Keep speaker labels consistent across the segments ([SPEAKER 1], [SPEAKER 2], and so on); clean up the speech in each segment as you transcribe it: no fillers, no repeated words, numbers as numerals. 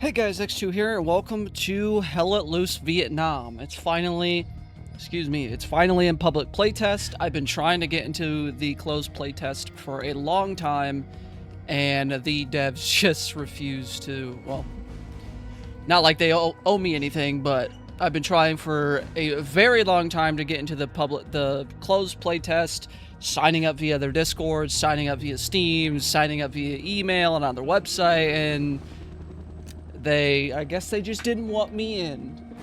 [SPEAKER 1] Hey guys, X2 here, and welcome to Hell Let Loose Vietnam. It's finally in public playtest. I've been trying to get into the closed playtest for a long time, and the devs just refuse to, well, not like they owe me anything, but I've been trying for a very long time to get into the closed playtest, signing up via their Discord, signing up via Steam, signing up via email and on their website, and I guess they just didn't want me in.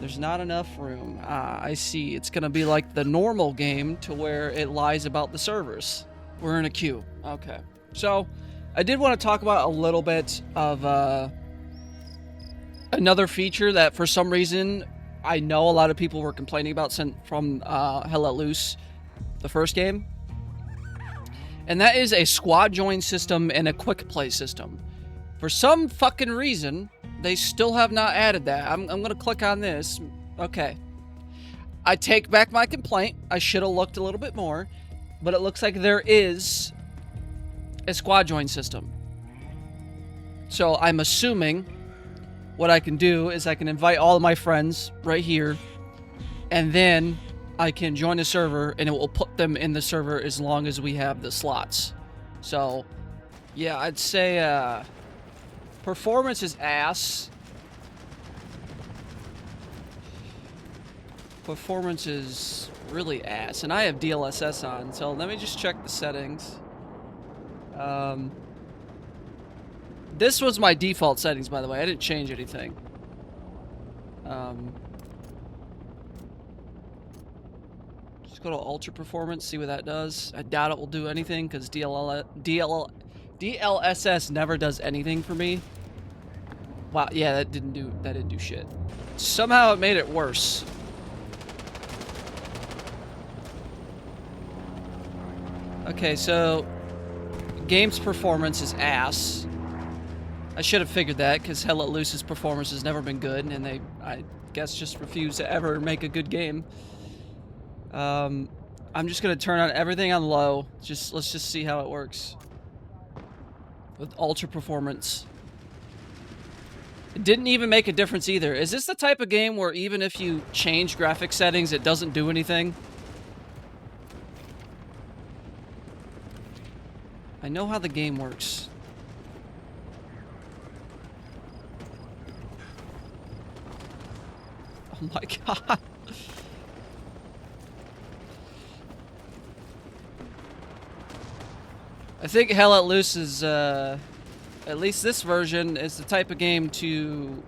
[SPEAKER 1] There's not enough room. I see. It's gonna be like the normal game to where it lies about the servers. We're in a queue. Okay. So, I did want to talk about a little bit of another feature that for some reason I know a lot of people were complaining about from Hell Let Loose, the first game. And that is a squad join system and a quick play system. For some fucking reason, they still have not added that. I'm gonna click on this. Okay. I take back my complaint. I should have looked a little bit more. But it looks like there is a squad join system. So I'm assuming what I can do is I can invite all of my friends right here. And then I can join the server and it will put them in the server as long as we have the slots. So, yeah, I'd say, performance is ass. Performance is really ass. And I have DLSS on, so let me just check the settings. This was my default settings, by the way. I didn't change anything. Just go to Ultra Performance, see what that does. I doubt it will do anything, because DLSS never does anything for me. Wow, yeah, that didn't do shit. Somehow it made it worse. Okay, so game's performance is ass. I should have figured that, because Hell Let Loose's performance has never been good, and they, I guess, just refuse to ever make a good game. I'm just gonna turn on everything on low. Let's just see how it works with Ultra Performance. It didn't even make a difference either. Is this the type of game where even if you change graphic settings, it doesn't do anything? I know how the game works. Oh my god. I think Hell Let Loose is, at least this version is the type of game to...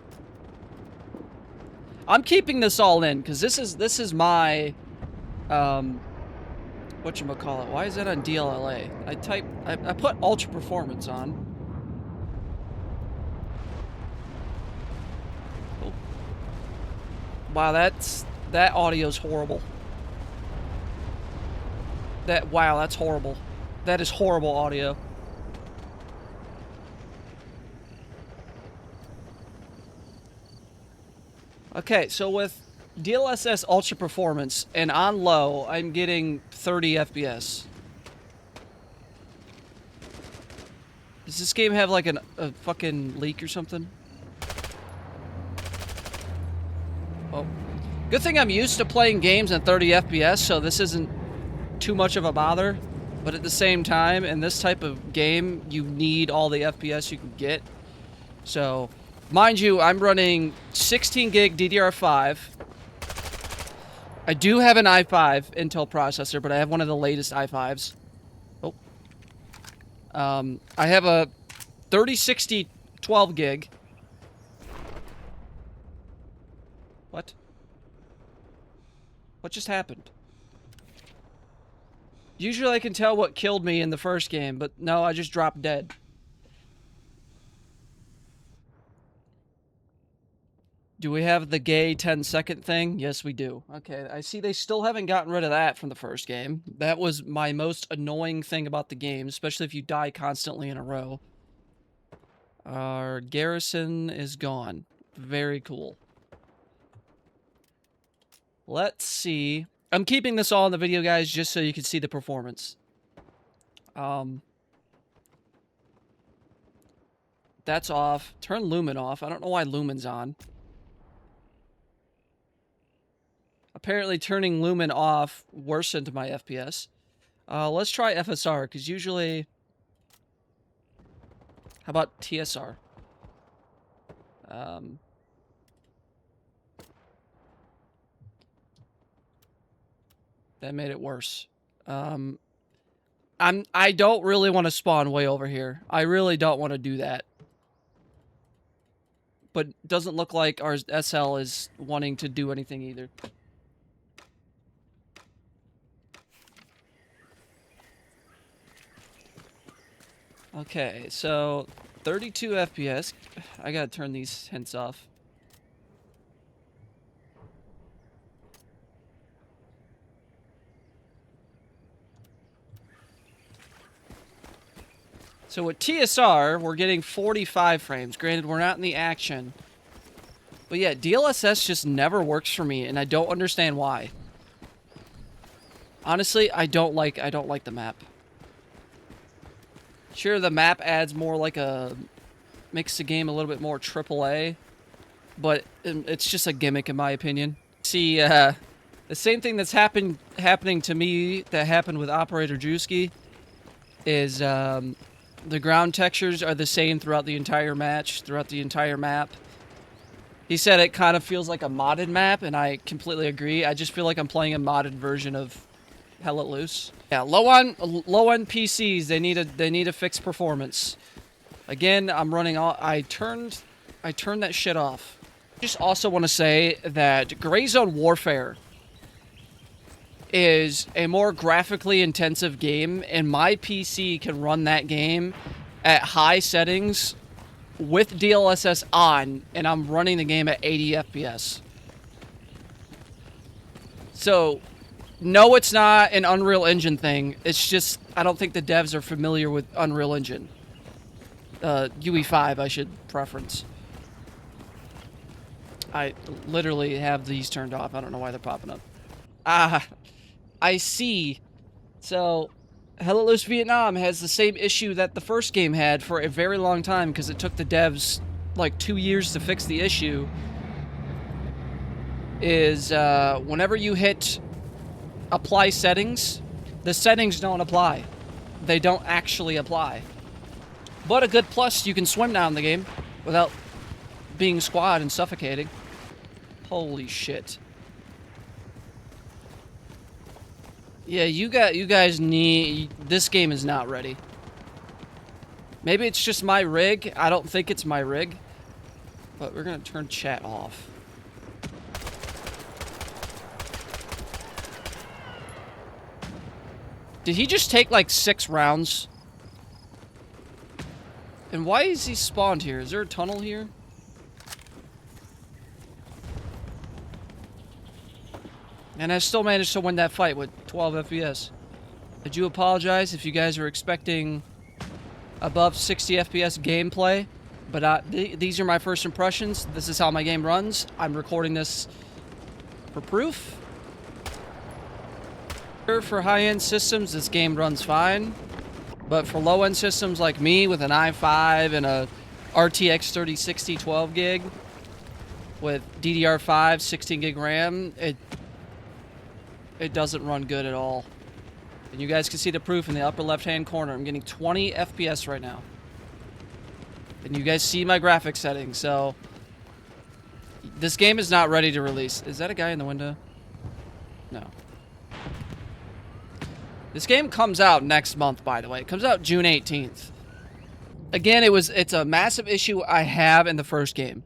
[SPEAKER 1] I'm keeping this all in, because this is my, whatchamacallit. Why is that on DLLA? I put Ultra Performance on. Oh. Wow, that audio's horrible. Wow, that's horrible. That is horrible audio. Okay, so with DLSS Ultra Performance and on low, I'm getting 30 FPS. Does this game have like a fucking leak or something? Oh. Good thing I'm used to playing games at 30 FPS, so this isn't too much of a bother. But at the same time, in this type of game, you need all the FPS you can get. So... mind you, I'm running 16 gig DDR5. I do have an i5 Intel processor, but I have one of the latest i5s. Oh. I have a 3060 12 gig. What? What just happened? Usually I can tell what killed me in the first game, but no, I just dropped dead. Do we have the gay 10-second thing? Yes, we do. Okay, I see they still haven't gotten rid of that from the first game. That was my most annoying thing about the game, especially if you die constantly in a row. Our garrison is gone. Very cool. Let's see. I'm keeping this all in the video, guys, just so you can see the performance. That's off. Turn Lumen off. I don't know why Lumen's on. Apparently turning Lumen off worsened my FPS. Let's try FSR, because usually... How about TSR? That made it worse. I don't really want to spawn way over here. I really don't want to do that. But doesn't look like our SL is wanting to do anything either. Okay, so 32 FPS. I gotta turn these hints off. So with TSR, we're getting 45 frames. Granted, we're not in the action. But yeah, DLSS just never works for me, and I don't understand why. Honestly, I don't like the map. Sure, the map adds more like makes the game a little bit more AAA, but it's just a gimmick in my opinion. See, the same thing that's happening to me that happened with Operator Drewski is the ground textures are the same throughout the entire match, throughout the entire map. He said it kind of feels like a modded map, and I completely agree. I just feel like I'm playing a modded version of Hell Let Loose. Yeah, low on PCs, they need to fix performance. Again, I'm running all. I turned that shit off. Just also want to say that Gray Zone Warfare is a more graphically intensive game, and my PC can run that game at high settings with DLSS on, and I'm running the game at 80 FPS. So, no, it's not an Unreal Engine thing. It's just, I don't think the devs are familiar with Unreal Engine. UE5, I should preference. I literally have these turned off. I don't know why they're popping up. I see. So, Hell Let Loose Vietnam has the same issue that the first game had for a very long time, because it took the devs like 2 years to fix the issue. Is whenever you hit apply settings, the settings don't apply. They don't actually apply. But a good plus, you can swim down the game without being squad and suffocating. Holy shit. Yeah, you guys need... This game is not ready. Maybe it's just my rig. I don't think it's my rig. But we're gonna turn chat off. Did he just take like 6 rounds? And why is he spawned here? Is there a tunnel here? And I still managed to win that fight with 12 FPS. I do apologize if you guys are expecting above 60 FPS gameplay, but these are my first impressions. This is how my game runs. I'm recording this for proof. For high-end systems, this game runs fine. But for low-end systems like me with an i5 and a RTX 3060 12 gig with DDR5 16 gig RAM, it doesn't run good at all. And you guys can see the proof in the upper left-hand corner. I'm getting 20 FPS right now. And you guys see my graphics settings, so... This game is not ready to release. Is that a guy in the window? No. This game comes out next month, by the way. It comes out June 18th. Again, it's a massive issue I have in the first game.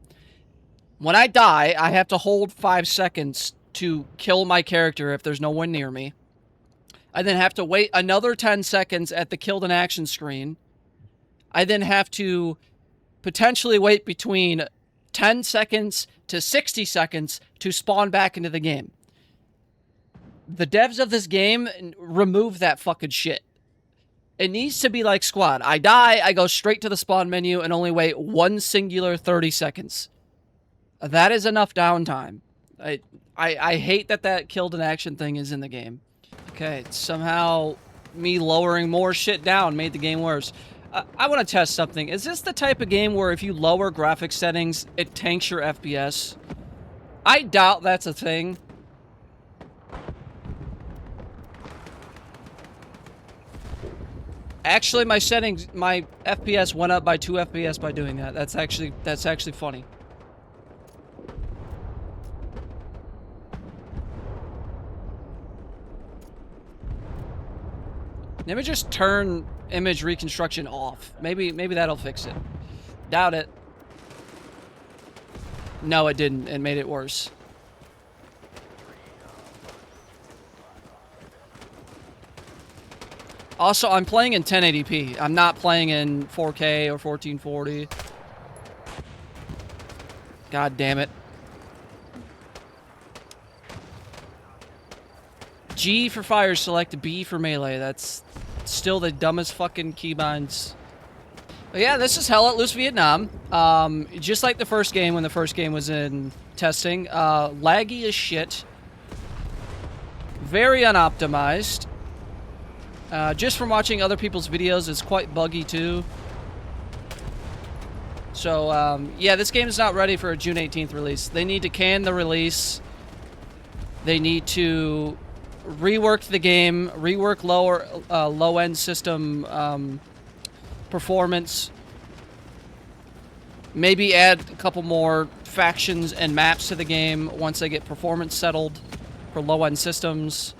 [SPEAKER 1] When I die, I have to hold 5 seconds to kill my character if there's no one near me. I then have to wait another 10 seconds at the killed in action screen. I then have to potentially wait between 10 seconds to 60 seconds to spawn back into the game. The devs of this game remove that fucking shit. It needs to be like Squad. I die, I go straight to the spawn menu and only wait one singular 30 seconds. That is enough downtime. I hate that killed in action thing is in the game. Okay, somehow me lowering more shit down made the game worse. I want to test something. Is this the type of game where if you lower graphics settings, it tanks your FPS? I doubt that's a thing. Actually, my settings, my FPS went up by 2 FPS by doing that. That's actually funny. Let me just turn image reconstruction off. Maybe that'll fix it. Doubt it. No, it didn't. It made it worse. Also, I'm playing in 1080p. I'm not playing in 4K or 1440. God damn it. G for fire select, B for melee. That's still the dumbest fucking keybinds. But yeah, this is Hell Let Loose Vietnam. Just like the first game when the first game was in testing. Laggy as shit. Very unoptimized. Just from watching other people's videos, it's quite buggy too. So, yeah, this game is not ready for a June 18th release. They need to can the release. They need to rework the game, rework low-end system performance. Maybe add a couple more factions and maps to the game once they get performance settled for low-end systems.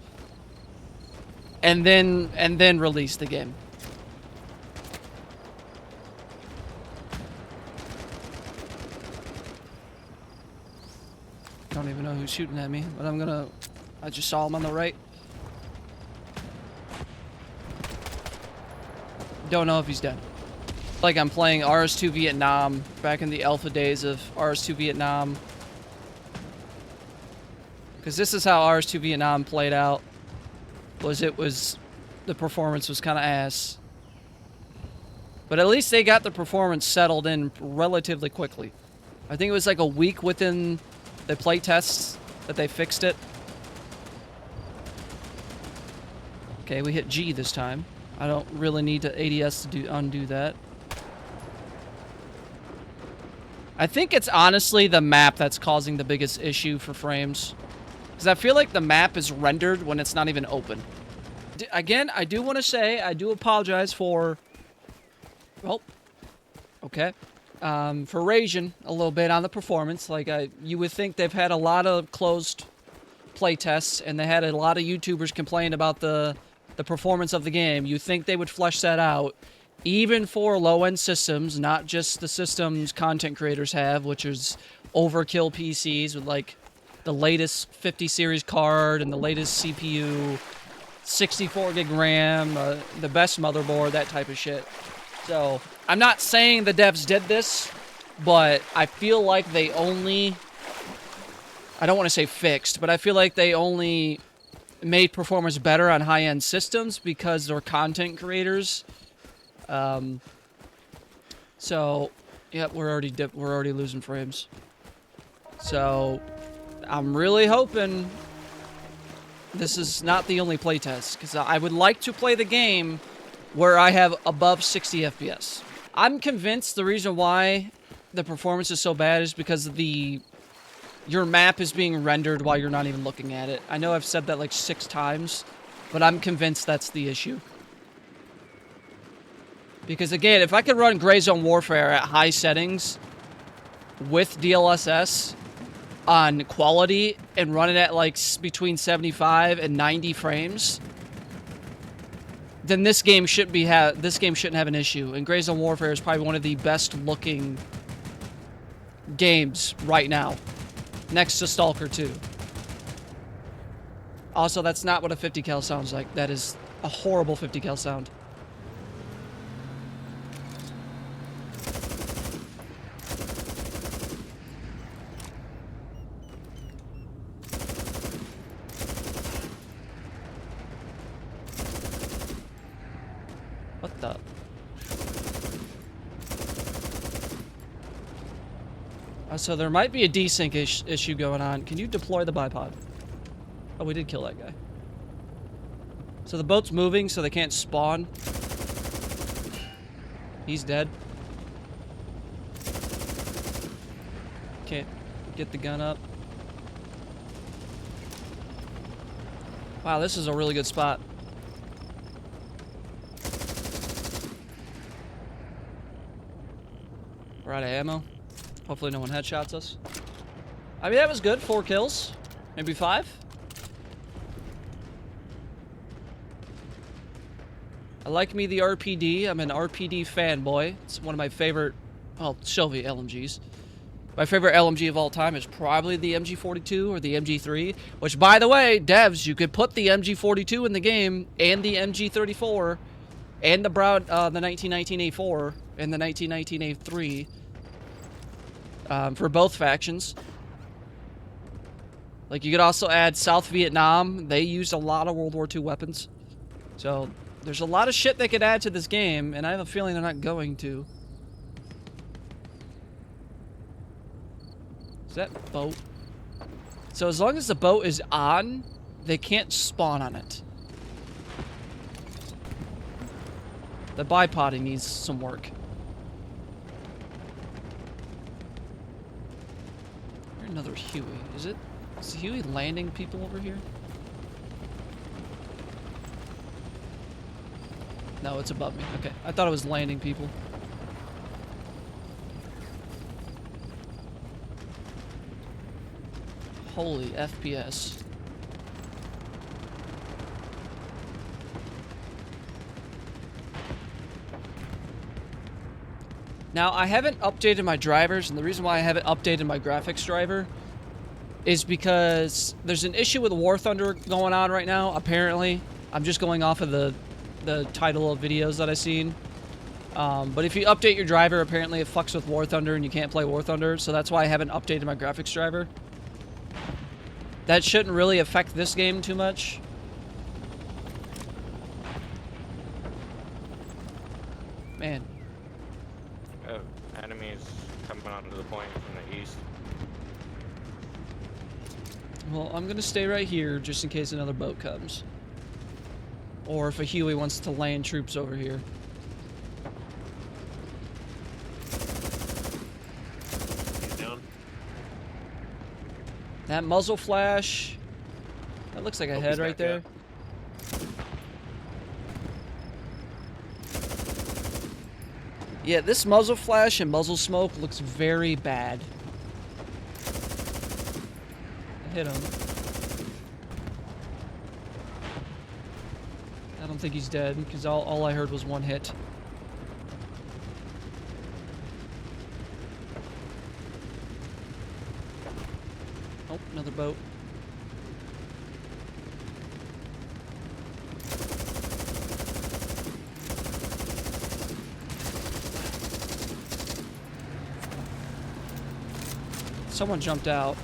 [SPEAKER 1] And then release the game. Don't even know who's shooting at me, but I just saw him on the right. Don't know if he's dead. Like I'm playing RS2 Vietnam back in the alpha days of RS2 Vietnam. Because this is how RS2 Vietnam played out. The performance was kind of ass. But at least they got the performance settled in relatively quickly. I think it was like a week within the play tests that they fixed it. Okay, we hit G this time. I don't really need to ADS to undo that. I think it's honestly the map that's causing the biggest issue for frames. Because I feel like the map is rendered when it's not even open. Again, I do want to say, I do apologize for... Well, okay. For raging a little bit on the performance. Like, you would think they've had a lot of closed playtests, and they had a lot of YouTubers complain about the performance of the game. You think they would flesh that out, even for low-end systems, not just the systems content creators have, which is overkill PCs with, like, the latest 50 series card and the latest CPU, 64 gig RAM, the best motherboard, that type of shit. So, I'm not saying the devs did this, but I feel like they only... I don't want to say fixed, but I feel like they only made performance better on high-end systems because they're content creators. So, yeah, we're already losing frames. So, I'm really hoping this is not the only playtest, because I would like to play the game where I have above 60 FPS. I'm convinced the reason why the performance is so bad is because your map is being rendered while you're not even looking at it. I know I've said that like 6 times, but I'm convinced that's the issue. Because again, if I could run Gray Zone Warfare at high settings with DLSS on quality and run it at like between 75 and 90 frames, then this game shouldn't have an issue. And Gray Zone Warfare is probably one of the best looking games right now, next to Stalker 2. Also, that's not what a 50 cal sounds like. That is a horrible 50 cal sound. What the? So there might be a desync issue going on. Can you deploy the bipod? Oh, we did kill that guy. So the boat's moving, so they can't spawn. He's dead. Can't get the gun up. Wow, this is a really good spot. We're out of ammo. Hopefully no one headshots us. I mean, that was good. 4 kills. Maybe 5. I like me the RPD. I'm an RPD fanboy. It's one of my favorite, well, Soviet LMGs. My favorite LMG of all time is probably the MG42 or the MG3, which, by the way, devs, you could put the MG42 in the game, and the MG34, and the 1919A4, and the 1919A3, for both factions. Like, you could also add South Vietnam. They used a lot of World War II weapons. So, there's a lot of shit they could add to this game, and I have a feeling they're not going to. Is that boat? So as long as the boat is on, they can't spawn on it. The bipoding needs some work. There's another Huey. Is the Huey landing people over here? No, it's above me. Okay. I thought it was landing people. Holy FPS. Now, I haven't updated my drivers, and the reason why I haven't updated my graphics driver is because there's an issue with War Thunder going on right now, apparently. I'm just going off of the title of videos that I've seen. But if you update your driver, apparently it fucks with War Thunder and you can't play War Thunder, so that's why I haven't updated my graphics driver. That shouldn't really affect this game too much. Man.
[SPEAKER 2] Enemies coming onto the point from the east.
[SPEAKER 1] Well, I'm gonna stay right here just in case another boat comes. Or if a Huey wants to land troops over here.
[SPEAKER 2] He's down.
[SPEAKER 1] That muzzle flash. That looks like a head right there. Yeah, this muzzle flash and muzzle smoke looks very bad. I hit him. I don't think he's dead, because all I heard was one hit. Oh, another boat. Someone jumped out.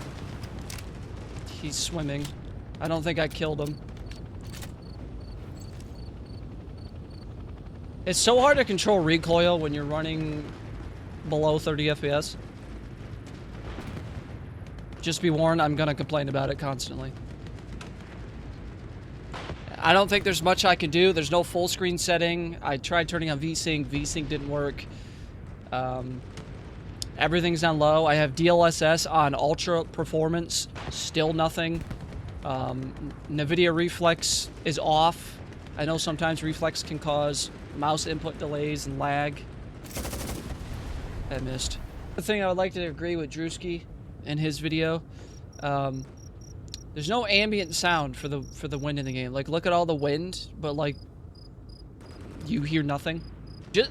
[SPEAKER 1] He's swimming. I don't think I killed him. It's so hard to control recoil when you're running below 30 FPS. Just be warned, I'm gonna complain about it constantly. I don't think there's much I can do. There's no full screen setting. I tried turning on VSync. VSync didn't work. Everything's on low. I have DLSS on ultra performance. Still nothing. NVIDIA Reflex is off. I know sometimes Reflex can cause mouse input delays and lag. I missed. The thing I would like to agree with Drewski in his video, there's no ambient sound for the wind in the game. Like, look at all the wind, but like you hear nothing.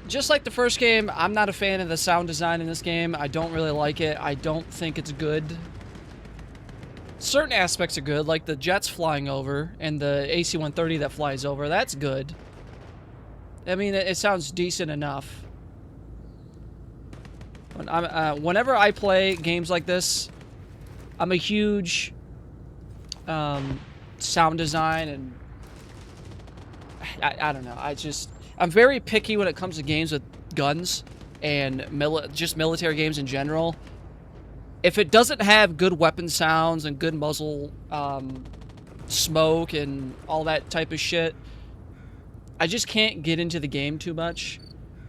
[SPEAKER 1] Just like the first game, I'm not a fan of the sound design in this game. I don't really like it. I don't think it's good. Certain aspects are good, like the jets flying over and the AC-130 that flies over. That's good. I mean, it sounds decent enough. Whenever I play games like this, I'm a huge sound design, and I don't know. I'm very picky when it comes to games with guns and just military games in general. If it doesn't have good weapon sounds and good muzzle smoke and all that type of shit, I just can't get into the game too much.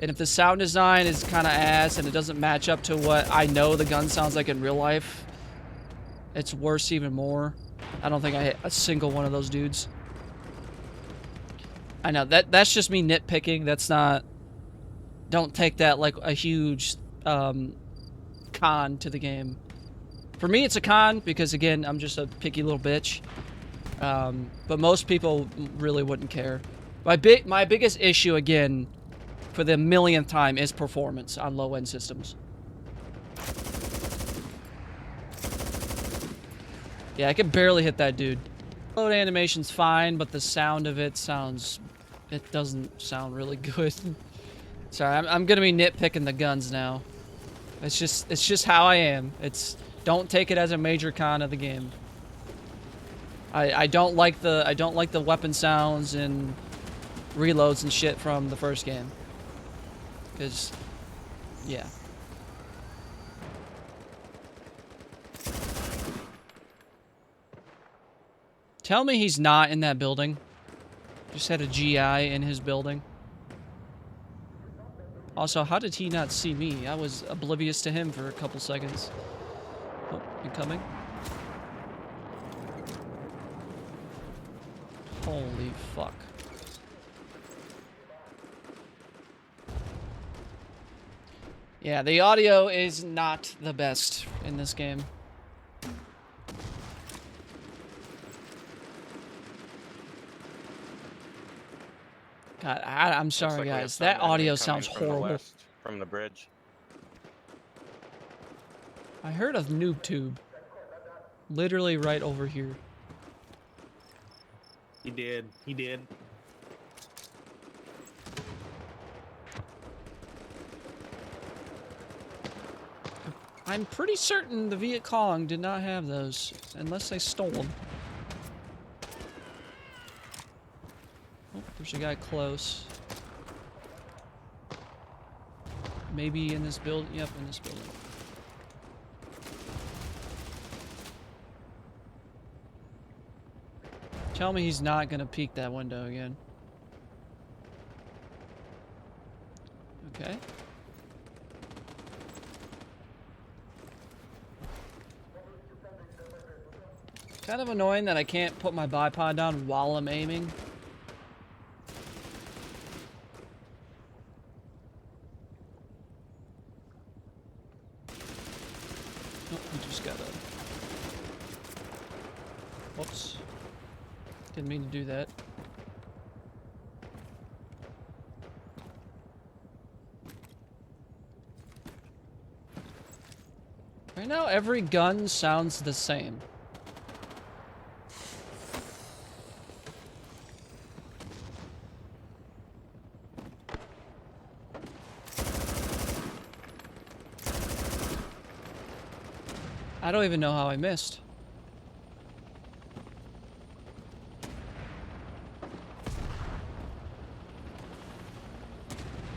[SPEAKER 1] And if the sound design is kind of ass and it doesn't match up to what I know the gun sounds like in real life, it's worse even more. I don't think I hit a single one of those dudes. I know, that's just me nitpicking. That's not... Don't take that like a huge con to the game. For me, it's a con because, again, I'm just a picky little bitch. But most people really wouldn't care. My biggest issue, again, for the millionth time, is performance on low-end systems. Yeah, I can barely hit that dude. Load animation's fine, but the sound of it sounds... It doesn't sound really good. Sorry, I'm gonna be nitpicking the guns now. It's just how I am. Don't take it as a major con of the game. I don't like the weapon sounds and reloads and shit from the first game. Cause, yeah. Tell me he's not in that building. Just had a GI in his building. Also, how did he not see me? I was oblivious to him for a couple seconds. Oh, incoming. Holy fuck. Yeah, the audio is not the best in this game. God, I'm sorry, guys. That audio sounds horrible.
[SPEAKER 2] From the bridge.
[SPEAKER 1] I heard of Noob Tube. Literally right over here.
[SPEAKER 3] He did. He did.
[SPEAKER 1] I'm pretty certain the Viet Cong did not have those, unless they stole them. Oh, there's a guy close. Maybe in this building. Yep, in this building. Tell me he's not gonna peek that window again. Okay. Kind of annoying that I can't put my bipod down while I'm aiming. Oh, we just got a... Whoops. Didn't mean to do that. Right now, every gun sounds the same. I don't even know how I missed.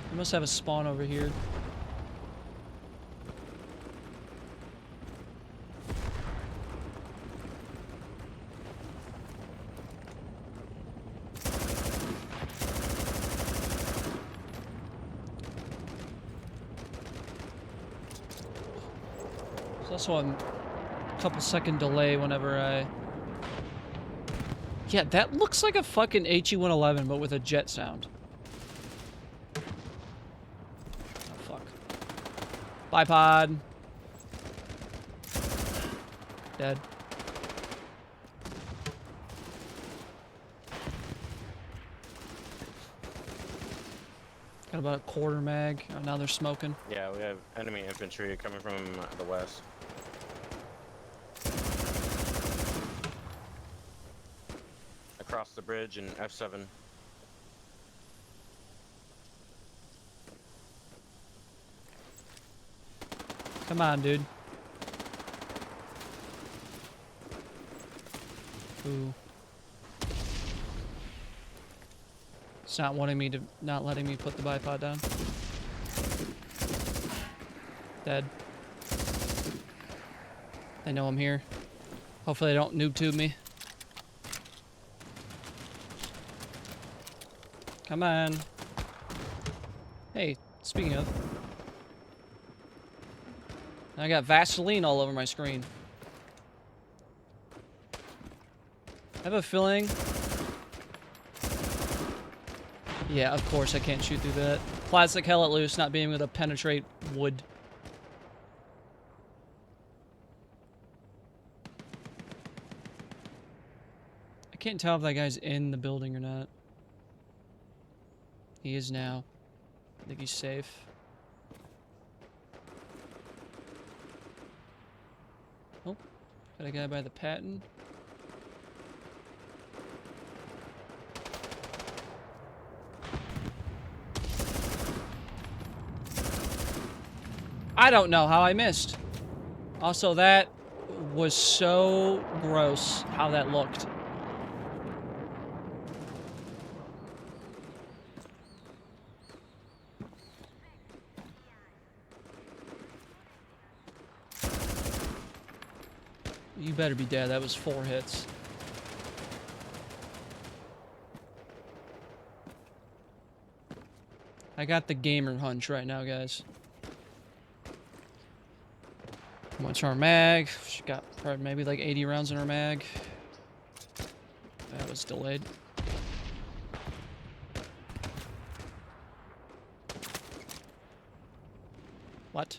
[SPEAKER 1] I must have a spawn over here. There's also a couple second delay whenever I... Yeah, that looks like a fucking HE-111, but with a jet sound. Oh, fuck. Bipod. Dead. Got about a quarter mag. Oh, now they're smoking.
[SPEAKER 2] Yeah, we have enemy infantry coming from the west. Across the bridge in F7.
[SPEAKER 1] Come on, dude. Ooh. It's not wanting me to, not letting me put the bipod down. Dead. They know I'm here. Hopefully they don't noob tube me. Come on. Hey, Speaking of. I got Vaseline all over my screen. I have a feeling... Yeah, of course I can't shoot through that. Plastic hell at loose, not being able to penetrate wood. I can't tell if that guy's in the building or not. He is now. I think he's safe. Oh, got a guy by the patent. I don't know how I missed. Also, that was so gross how that looked. You better be dead. That was 4 hits. I got the gamer hunch right now, guys. What's our mag? She got probably maybe like 80 rounds in her mag. That was delayed. What?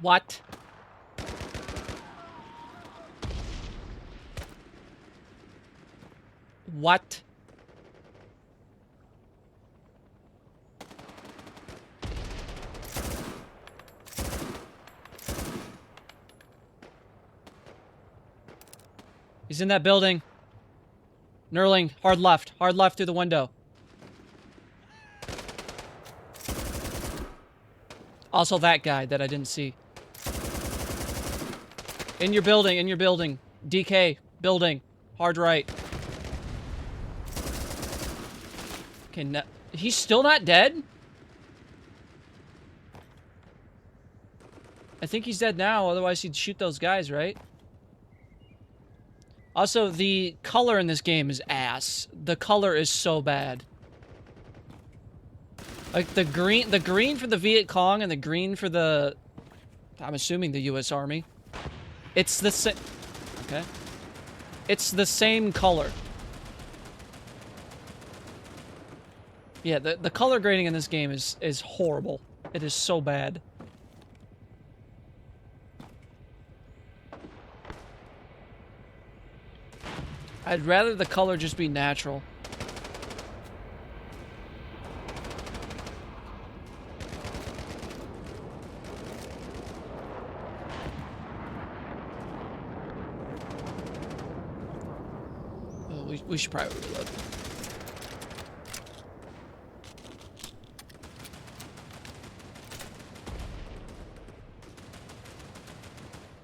[SPEAKER 1] What? What? He's in that building. Nerling, hard left through the window. Also that guy that I didn't see. In your building. DK, building, hard right. Okay, no, he's still not dead? I think he's dead now, otherwise he'd shoot those guys, right? Also, the color in this game is ass. The color is so bad. Like, the green for the Viet Cong and the green for the... I'm assuming the US Army. It's the same... Okay. It's the same color. Yeah, the color grading in this game is horrible. It is so bad. I'd rather the color just be natural. Oh, we should probably reload.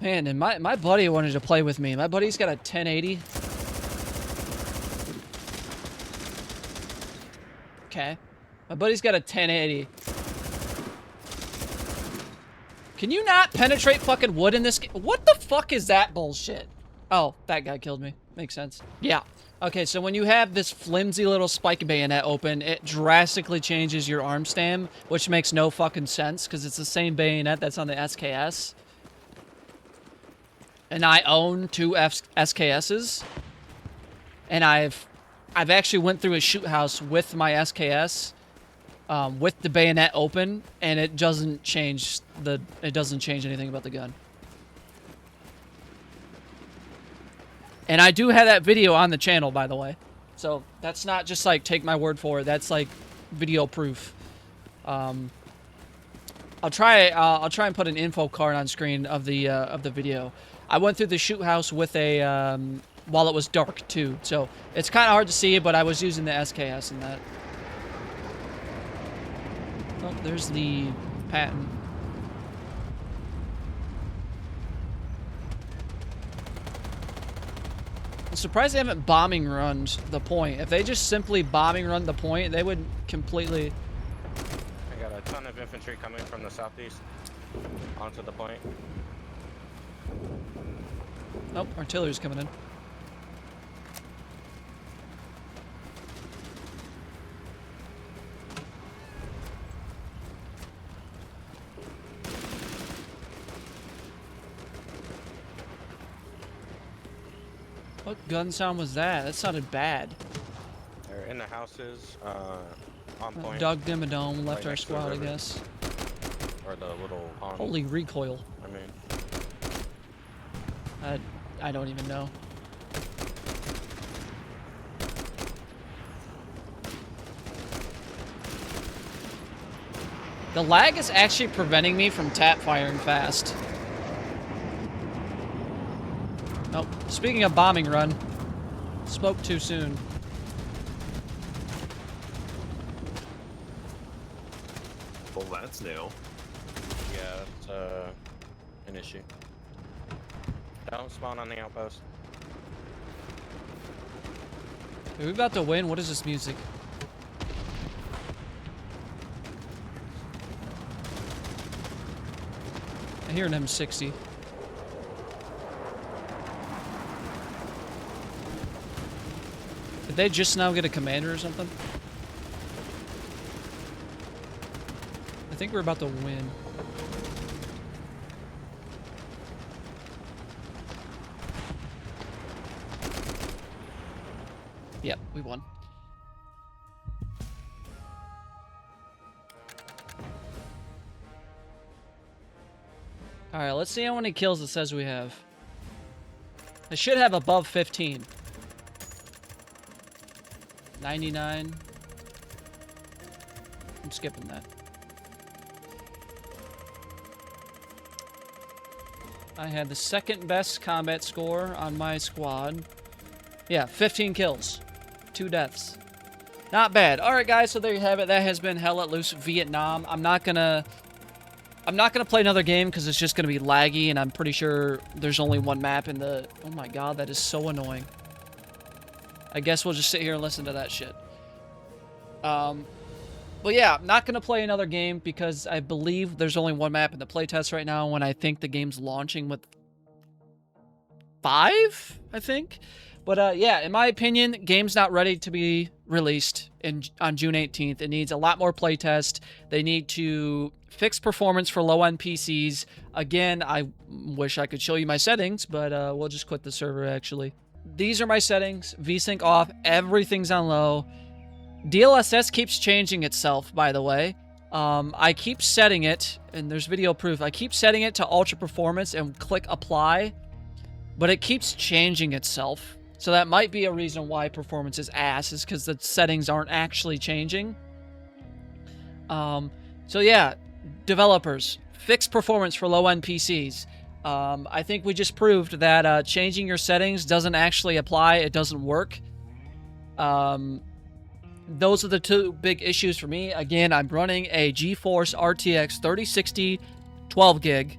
[SPEAKER 1] Man, and my buddy wanted to play with me. My buddy's got a 1080. Okay. My buddy's got a 1080. Can you not penetrate fucking wood in this game? What the fuck is that bullshit? Oh, that guy killed me. Makes sense. Yeah. Okay, so when you have this flimsy little spike bayonet open, it drastically changes your arm stam, which makes no fucking sense, because it's the same bayonet that's on the SKS. And I own 2 SKSs. And I've actually went through a shoot house with my SKS, with the bayonet open, and it doesn't change anything about the gun. And I do have that video on the channel, by the way. So that's not just like take my word for it. That's like video proof. I'll try and put an info card on screen of the video. I went through the shoot house with a while it was dark too, so it's kind of hard to see, but I was using the SKS in that. Oh, there's the patent. I'm surprised they haven't bombing run the point. If they just simply bombing run the point, they would completely...
[SPEAKER 2] I got a ton of infantry coming from the southeast. Onto the point.
[SPEAKER 1] Oh, artillery's coming in. What gun sound was that? That sounded bad.
[SPEAKER 2] They're in the houses, on point.
[SPEAKER 1] Doug Dimmadome left
[SPEAKER 2] Right
[SPEAKER 1] our
[SPEAKER 2] next to the
[SPEAKER 1] squad, I
[SPEAKER 2] river.
[SPEAKER 1] guess.
[SPEAKER 2] Or the little pond.
[SPEAKER 1] Holy recoil.
[SPEAKER 2] I mean,
[SPEAKER 1] I don't even know. The lag is actually preventing me from tap firing fast. Oh, speaking of bombing run, spoke too soon.
[SPEAKER 3] Well, that's new.
[SPEAKER 2] yeah, it's an issue. Don't spawn on the outpost.
[SPEAKER 1] Are we about to win? What is this music? I hear an M60. Did they just now get a commander or something? I think we're about to win. Yep, we won. Alright, let's see how many kills it says we have. I should have above 15. 99. I'm skipping that. I had the second best combat score on my squad. Yeah, 15 kills. 2 deaths. Not bad. Alright guys, so there you have it. That has been Hell Let Loose Vietnam. I'm not gonna play another game because it's just gonna be laggy, and I'm pretty sure there's only one map in the... Oh my god, that is so annoying. I guess we'll just sit here and listen to that shit. But yeah, I'm not gonna play another game because I believe there's only one map in the playtest right now, when I think the game's launching with 5, I think. But yeah, in my opinion, game's not ready to be released on June 18th. It needs a lot more playtest. They need to fix performance for low-end PCs. Again, I wish I could show you my settings, but we'll just quit the server, actually. These are my settings. VSync off. Everything's on low. DLSS keeps changing itself, by the way. I keep setting it, and there's video proof. I keep setting it to ultra performance and click apply, but it keeps changing itself. So that might be a reason why performance is ass, is because the settings aren't actually changing. So yeah, developers, fix performance for low-end PCs. I think we just proved that changing your settings doesn't actually apply. It doesn't work. Those are the two big issues for me. Again, I'm running a GeForce RTX 3060 12 gig.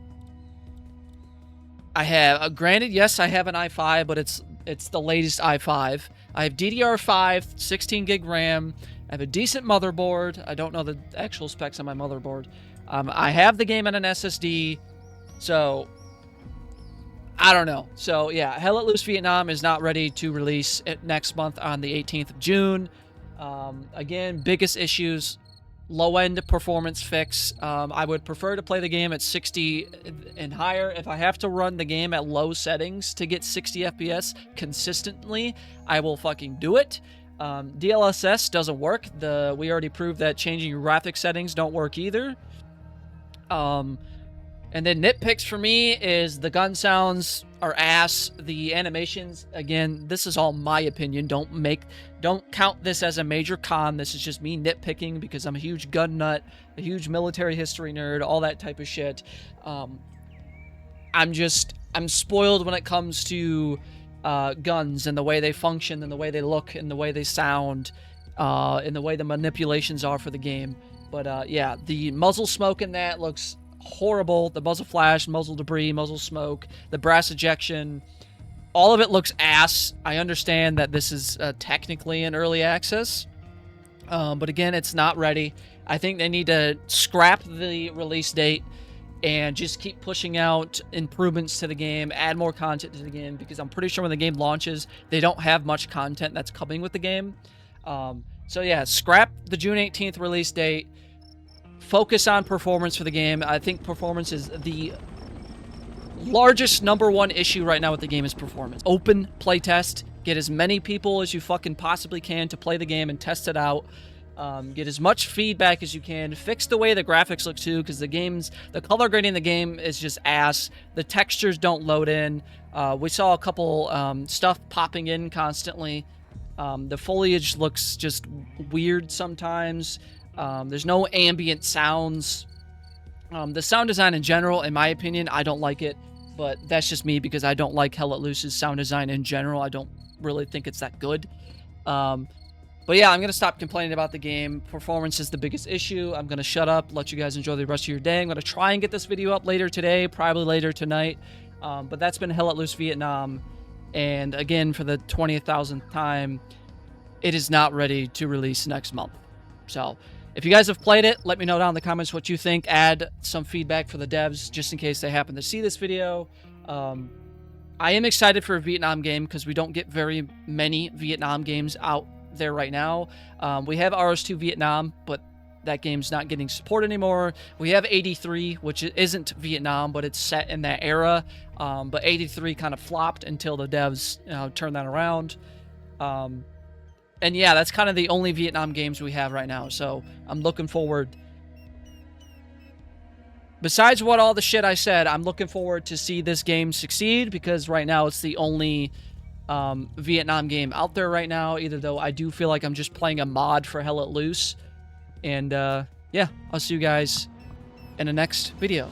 [SPEAKER 1] I have, granted, yes, I have an i5, but it's the latest i5. I have DDR5, 16 gig RAM. I have a decent motherboard. I don't know the actual specs on my motherboard. I have the game on an SSD, so I don't know. So yeah, Hell Let Loose Vietnam is not ready to release it next month on the 18th of June. Again, biggest issues, low-end performance fix. I would prefer to play the game at 60 and higher. If I have to run the game at low settings to get 60 FPS consistently, I will fucking do it. DLSS doesn't work. We already proved that changing your graphic settings don't work either. And then nitpicks for me is the gun sounds are ass. The animations, again, this is all my opinion. Don't count this as a major con. This is just me nitpicking because I'm a huge gun nut, a huge military history nerd, all that type of shit. I'm spoiled when it comes to guns and the way they function and the way they look and the way they sound and the way the manipulations are for the game. But yeah, the muzzle smoke in that looks horrible. The muzzle flash, muzzle debris, muzzle smoke, the brass ejection, all of it looks ass. I understand that this is technically in early access, but again, it's not ready. I think they need to scrap the release date and just keep pushing out improvements to the game, add more content to the game, because I'm pretty sure when the game launches, they don't have much content that's coming with the game. So yeah, scrap the June 18th release date. Focus on performance for the game. I think performance is the largest #1 issue right now with the game is performance. Open playtest. Get as many people as you fucking possibly can to play the game and test it out. Get as much feedback as you can. Fix the way the graphics look too, because the color grading in the game is just ass. The textures don't load in. We saw a couple stuff popping in constantly. The foliage looks just weird sometimes. There's no ambient sounds. The sound design in general, in my opinion, I don't like it, but that's just me because I don't like Hell Let Loose's sound design in general. I don't really think it's that good. But yeah, I'm going to stop complaining about the game. Performance is the biggest issue. I'm going to shut up, let you guys enjoy the rest of your day. I'm going to try and get this video up later today, probably later tonight. But that's been Hell Let Loose Vietnam. And again, for the 20,000th time, it is not ready to release next month. So if you guys have played it, let me know down in the comments what you think. Add some feedback for the devs, just in case they happen to see this video. I am excited for a Vietnam game because we don't get very many Vietnam games out there right now. We have RS2 Vietnam, but that game's not getting support anymore. We have 83, which isn't Vietnam, but it's set in that era. But 83 kind of flopped until the devs turned that around. And yeah, that's kind of the only Vietnam games we have right now. So I'm looking forward. Besides what all the shit I said, I'm looking forward to see this game succeed because right now it's the only Vietnam game out there right now, either though I do feel like I'm just playing a mod for Hell Let Loose. And yeah, I'll see you guys in the next video.